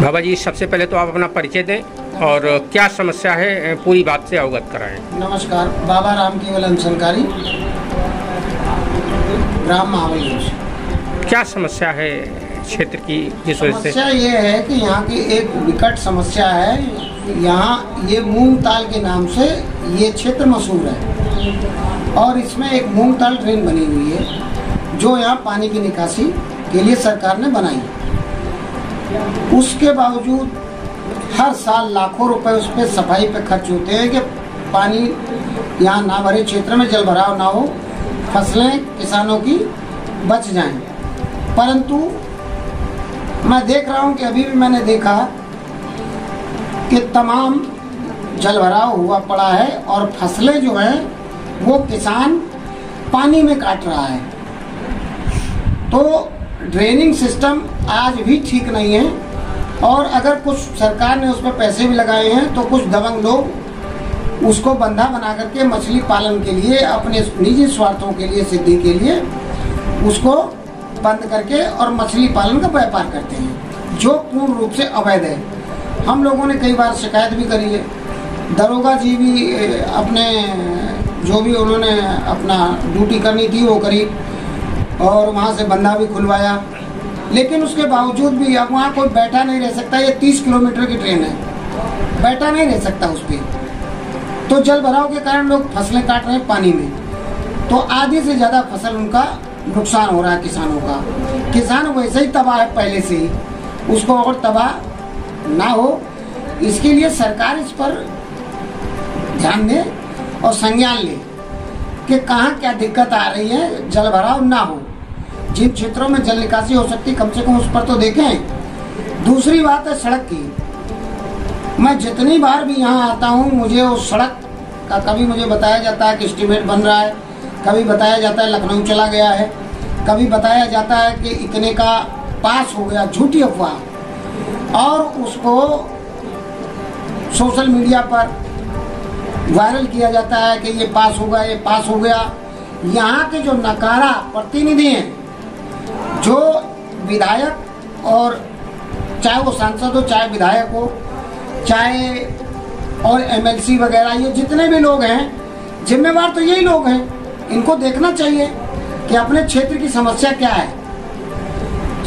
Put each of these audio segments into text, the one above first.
बाबा जी, सबसे पहले तो आप अपना परिचय दें और क्या समस्या है पूरी बात से अवगत कराएं। नमस्कार, बाबा राम केवल अंशनकारी, ग्राम महाबली। क्या समस्या है क्षेत्र की, जिस वजह से? समस्या ये है कि यहाँ की एक विकट समस्या है। यहाँ ये मूंग ताल के नाम से ये क्षेत्र मशहूर है और इसमें एक मूंग ताल ड्रेन बनी हुई है जो यहाँ पानी की निकासी के लिए सरकार ने बनाई। उसके बावजूद हर साल लाखों रुपए उस पर सफाई पे खर्च होते हैं कि पानी यहाँ ना भरे क्षेत्र में जल भराव ना हो, फसलें किसानों की बच जाएं। परंतु मैं देख रहा हूँ कि अभी भी मैंने देखा कि तमाम जल भराव हुआ पड़ा है और फसलें जो हैं वो किसान पानी में काट रहा है। तो ड्रेनिंग सिस्टम आज भी ठीक नहीं है और अगर कुछ सरकार ने उस पर पैसे भी लगाए हैं तो कुछ दबंग लोग उसको बंधा बना करके मछली पालन के लिए, अपने निजी स्वार्थों के लिए, सिद्धि के लिए उसको बंद करके और मछली पालन का व्यापार करते हैं जो पूर्ण रूप से अवैध है। हम लोगों ने कई बार शिकायत भी करी है। दरोगा जी भी अपने जो भी उन्होंने अपना ड्यूटी करनी थी वो करी और वहाँ से बंदा भी खुलवाया, लेकिन उसके बावजूद भी अब वहाँ कोई बैठा नहीं रह सकता। ये 30 किलोमीटर की ट्रेन है, बैठा नहीं रह सकता उस पर। तो जल भराव के कारण लोग फसलें काट रहे हैं पानी में, तो आधी से ज़्यादा फसल उनका नुकसान हो रहा है किसानों का। किसान वैसे ही तबाह है पहले से ही, उसको और तबाह ना हो इसके लिए सरकार इस पर ध्यान दे और संज्ञान ले कि कहाँ क्या दिक्कत आ रही है, जल भराव ना हो। जिन क्षेत्रों में जल निकासी हो सकती कम से कम उस पर तो देखें। दूसरी बात है सड़क की। मैं जितनी बार भी यहाँ आता हूँ मुझे उस सड़क का कभी मुझे बताया जाता है कि एस्टीमेट बन रहा है, कभी बताया जाता है लखनऊ चला गया है, कभी बताया जाता है कि इतने का पास हो गया, झूठी अफवाह। और उसको सोशल मीडिया पर वायरल किया जाता है कि ये पास होगा, ये पास हो गया। यहाँ के जो नकारा प्रतिनिधि हैं, जो विधायक और चाहे वो सांसद हो, चाहे विधायक हो, चाहे और एमएलसी वगैरह, ये जितने भी लोग हैं जिम्मेवार तो यही लोग हैं। इनको देखना चाहिए कि अपने क्षेत्र की समस्या क्या है।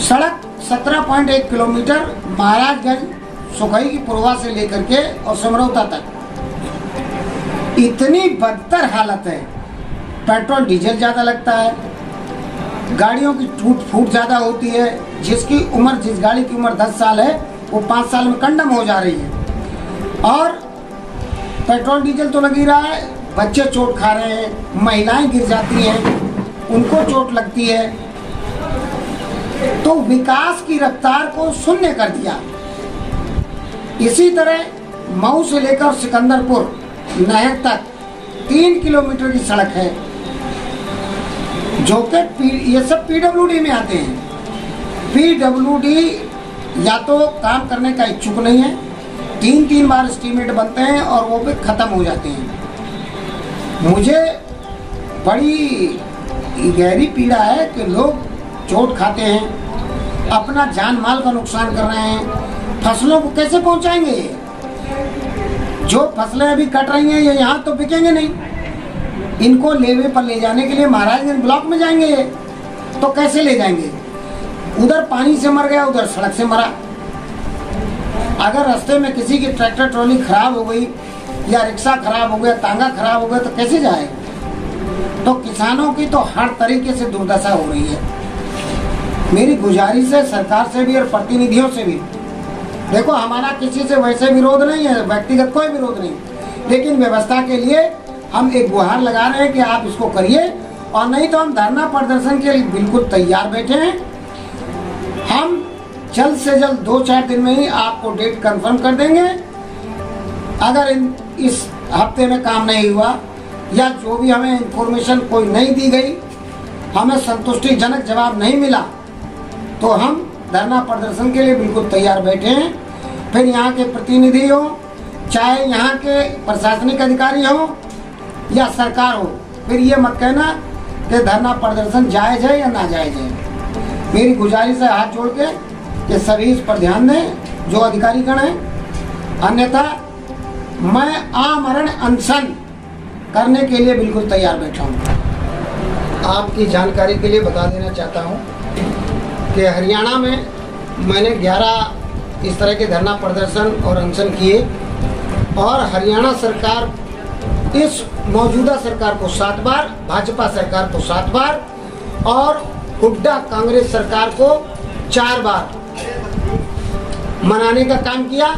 सड़क 17.1 किलोमीटर महाराजगंज सुखई की पुरवा से लेकर के और समरौता तक इतनी बदतर हालत है। पेट्रोल डीजल ज्यादा लगता है, गाड़ियों की टूट फूट ज्यादा होती है। जिसकी उम्र, जिस गाड़ी की उम्र 10 साल है वो 5 साल में कंडम हो जा रही है। और पेट्रोल डीजल तो लग ही रहा है, बच्चे चोट खा रहे हैं, महिलाएं गिर जाती हैं, उनको चोट लगती है। तो विकास की रफ्तार को शून्य कर दिया। इसी तरह मऊ से लेकर सिकंदरपुर नहर तक 3 किलोमीटर की सड़क है जो कि ये सब पीडब्ल्यूडी में आते हैं। पीडब्ल्यूडी या तो काम करने का इच्छुक नहीं है, 3 बार एस्टीमेट बनते हैं और वो पे खत्म हो जाते हैं। मुझे बड़ी गहरी पीड़ा है कि लोग चोट खाते हैं, अपना जान माल का नुकसान कर रहे हैं। फसलों को कैसे पहुंचाएंगे? जो फसलें अभी कट रही हैं ये यहाँ तो बिकेंगे नहीं। इनको लेवे पर ले जाने के लिए महाराजगंज ब्लॉक में जाएंगे, तो कैसे ले जाएंगे? उधर पानी से मर गया, उधर सड़क से मरा। अगर रास्ते में किसी की ट्रैक्टर ट्रॉली खराब हो गई या रिक्शा खराब हो गया, तांगा खराब हो गया, तो कैसे जाए? तो किसानों की तो हर तरीके से दुर्दशा हो रही है। मेरी गुजारिश है सरकार से भी और प्रतिनिधियों से भी, देखो हमारा किसी से वैसे विरोध नहीं है, व्यक्तिगत कोई विरोध नहीं, लेकिन व्यवस्था के लिए हम एक गुहार लगा रहे हैं कि आप इसको करिए, और नहीं तो हम धरना प्रदर्शन के लिए बिल्कुल तैयार बैठे हैं। हम जल्द से जल्द 2-4 दिन में ही आपको डेट कंफर्म कर देंगे। अगर इस हफ्ते में काम नहीं हुआ या जो भी हमें इंफॉर्मेशन कोई नहीं दी गई, हमें संतुष्टिजनक जवाब नहीं मिला, तो हम धरना प्रदर्शन के लिए बिल्कुल तैयार बैठे हैं। फिर यहाँ के प्रतिनिधि हो, चाहे यहाँ के प्रशासनिक अधिकारी हो या सरकार हो, फिर ये मत कहना कि धरना प्रदर्शन जायज है या ना जायज है। मेरी गुजारिश है हाथ जोड़ के कि सभी इस पर ध्यान दें जो अधिकारीगण हैं, अन्यथा मैं आमरण अनशन करने के लिए बिल्कुल तैयार बैठा हूँ। आपकी जानकारी के लिए बता देना चाहता हूँ कि हरियाणा में मैंने 11 इस तरह के धरना प्रदर्शन और अनशन किए और हरियाणा सरकार, इस मौजूदा सरकार को 7 बार, भाजपा सरकार को 7 बार और हुड्डा कांग्रेस सरकार को 4 बार मनाने का काम किया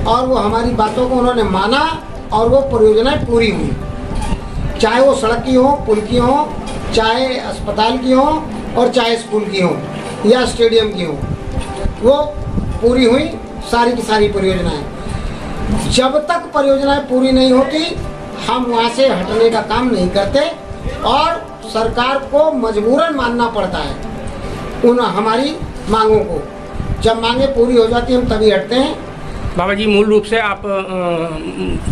और वो हमारी बातों को उन्होंने माना और वो परियोजनाएं पूरी हुई, चाहे वो सड़क की हो, पुल की हो, चाहे अस्पताल की हो और चाहे स्कूल की हो या स्टेडियम की हो, वो पूरी हुई सारी की सारी परियोजनाएं। जब तक परियोजनाएं पूरी नहीं होती हम वहाँ से हटने का काम नहीं करते और सरकार को मजबूरन मानना पड़ता है उन हमारी मांगों को। जब मांगे पूरी हो जाती है हम तभी हटते हैं। बाबा जी, मूल रूप से आप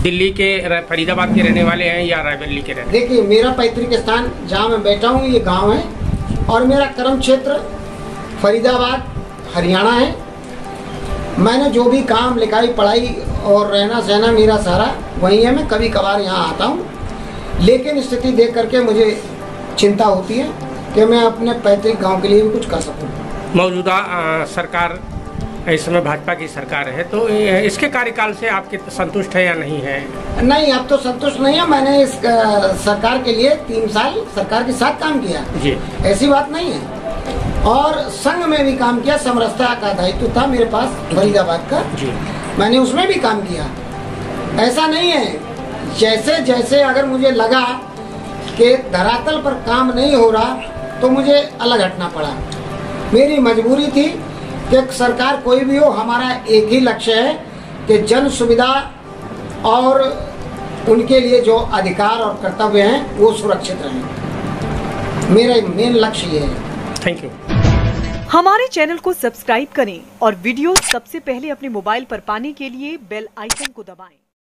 दिल्ली के फरीदाबाद के रहने वाले हैं या रायबरेली के रहने? देखिए, मेरा पैतृक स्थान जहाँ मैं बैठा हूँ ये गांव है और मेरा कर्म क्षेत्र फरीदाबाद हरियाणा है। मैंने जो भी काम, लिखाई, पढ़ाई और रहना सहना मेरा सारा वहीं है। मैं कभी कभार यहाँ आता हूँ, लेकिन स्थिति देख करके मुझे चिंता होती है कि मैं अपने पैतृक गांव के लिए भी कुछ कर सकूं। मौजूदा सरकार इस समय भाजपा की सरकार है, तो इसके कार्यकाल से आपके संतुष्ट है या नहीं है? नहीं, अब तो संतुष्ट नहीं है। मैंने इस सरकार के लिए 3 साल सरकार के साथ काम किया जी, ऐसी बात नहीं है। और संघ में भी काम किया, समरसता का दायित्व था मेरे पास फरीदाबाद का जी, मैंने उसमें भी काम किया। ऐसा नहीं है, जैसे जैसे अगर मुझे लगा कि धरातल पर काम नहीं हो रहा तो मुझे अलग हटना पड़ा। मेरी मजबूरी थी कि सरकार कोई भी हो, हमारा एक ही लक्ष्य है कि जन सुविधा और उनके लिए जो अधिकार और कर्तव्य हैं वो सुरक्षित रहें। मेरा मेन लक्ष्य ये है। Thank you. हमारे चैनल को सब्सक्राइब करें और वीडियो सबसे पहले अपने मोबाइल पर पाने के लिए बेल आइकन को दबाएं।